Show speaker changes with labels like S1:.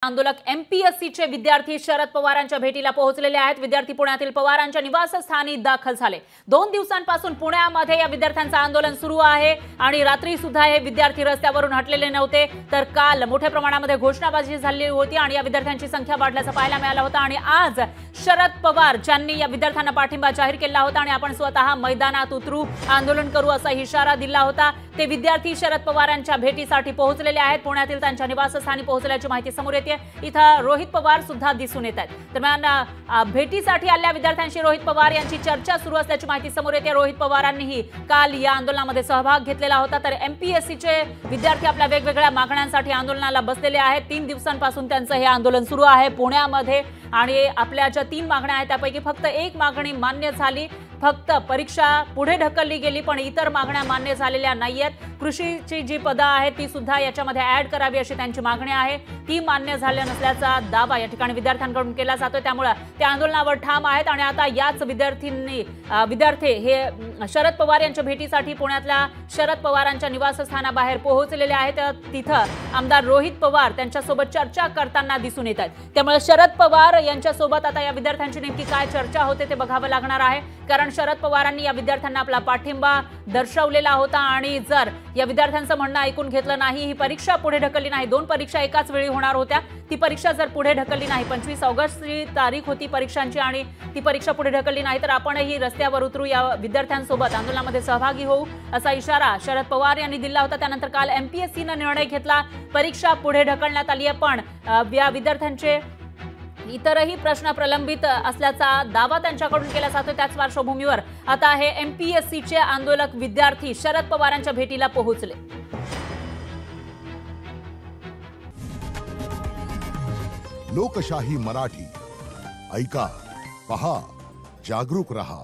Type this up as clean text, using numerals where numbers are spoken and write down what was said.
S1: आंदोलक एमपीएससीचे विद्यार्थी शरद पवारांच्या भेटीला पोहोचलेले आहेत। विद्यार्थी पुण्यातील पवारांच्या निवासस्थानी दाखल झाले। 2 दिवसांपासून पुण्यामध्ये या विद्यार्थ्यांचं आंदोलन सुरू आहे आणि रात्री सुद्धा हे विद्यार्थी रस्त्यावरून हटलेले नव्हते। तर काल मोठ्या प्रमाणामध्ये घोषणाबाजी झाली होती आणि या विद्यार्थ्यांची संख्या वाढल्याचं पाहायला मिळालं होतं आणि आज शरद पवार ज्यांनी या विद्यार्थ्यांना पाठिंबा जाहीर केला होता आणि आपण स्वतः मैदानात उतरू, आंदोलन करू असा इशारा दिला होता। ते विद्यार्थी शरद पवारांच्या भेटीसाठी पोहोचलेले आहेत। पुण्यातील त्यांच्या निवासस्थानी पोहोचल्याची माहिती समोर येते। इथं रोहित पवार सुद्धा दिसून येत आहेत। दरम्यान भेटीसाठी आलेल्या विद्यार्थ्यांशी रोहित पवार यांची चर्चा सुरू असल्याची माहिती समोर येते। रोहित पवारांनीही काल या आंदोलनामध्ये सहभाग घेतलेला होता। तर एमपीएससीचे विद्यार्थी आपल्या वेगवेगळ्या मागण्यांसाठी आंदोलनाला बसलेले आहेत। 3 दिवसांपासून त्यांचं हे आंदोलन सुरू आहे पुण्यामध्ये आणि आपल्या ज्या 3 मागण्या आहेत त्यापैकी फक्त एक मागणी मान्य झाली। फक्त परीक्षा पुढे ढकलली गेली, पण इतर मागण्या मान्य झालेल्या नाहीयेत। कृषीची जी पदं आहेत ती सुद्धा याच्यामध्ये ऍड करावी अशी त्यांची मागणी आहे, ती मान्य झाल्या नसल्याचा दावा या ठिकाणी विद्यार्थ्यांकडून केला जातोय। त्यामुळे ते आंदोलनावर ठाम आहेत आणि आता याच विद्यार्थी हे शरद पवार यांच्या भेटीसाठी पुण्यातल्या शरद पवारांच्या निवासस्थानाबाहेर पोहोचलेले आहेत। तिथं आमदार रोहित पवार त्यांच्यासोबत चर्चा करताना दिसून येत आहेत। त्यामुळे शरद पवार यांच्यासोबत आता या विद्यार्थ्यांची नेमकी काय चर्चा होते ते बघावं लागणार आहे, कारण शरद पवारांनी या विद्यार्थ्यांना आपला पाठिंबा दर्शवलेला होता आणि जर या विद्यार्थ्यांचं म्हणणं ऐकून घेतलं नाही, ही परीक्षा पुढे ढकलली नाही, 2 परीक्षा एकाच वेळी होणार होत्या, ती परीक्षा जर पुढे ढकलली नाही, 25 ऑगस्टची तारीख होती परीक्षांची आणि ती परीक्षा पुढे ढकलली नाही तर आपणही रस्त्यावर उतरू, या विद्यार्थ्यांसोबत आंदोलनामध्ये सहभागी होऊ असा इशारा शरद पवार यांनी दिला होता। त्यानंतर काल एमपीएससीने निर्णय घेतला, परीक्षा पुढे ढकलण्यात आली आहे, पण या विद्यार्थ्यांचे इतरही प्रश्न प्रलंबित असल्याचा दावा त्यांच्याकडून केला जातो। त्याच पार्श्वभूमीवर आता हे एमपीएससीचे आंदोलक विद्यार्थी शरद पवारांच्या भेटीला पोहोचले।
S2: लोकशाही मराठी ऐका, पहा, जागरूक रहा।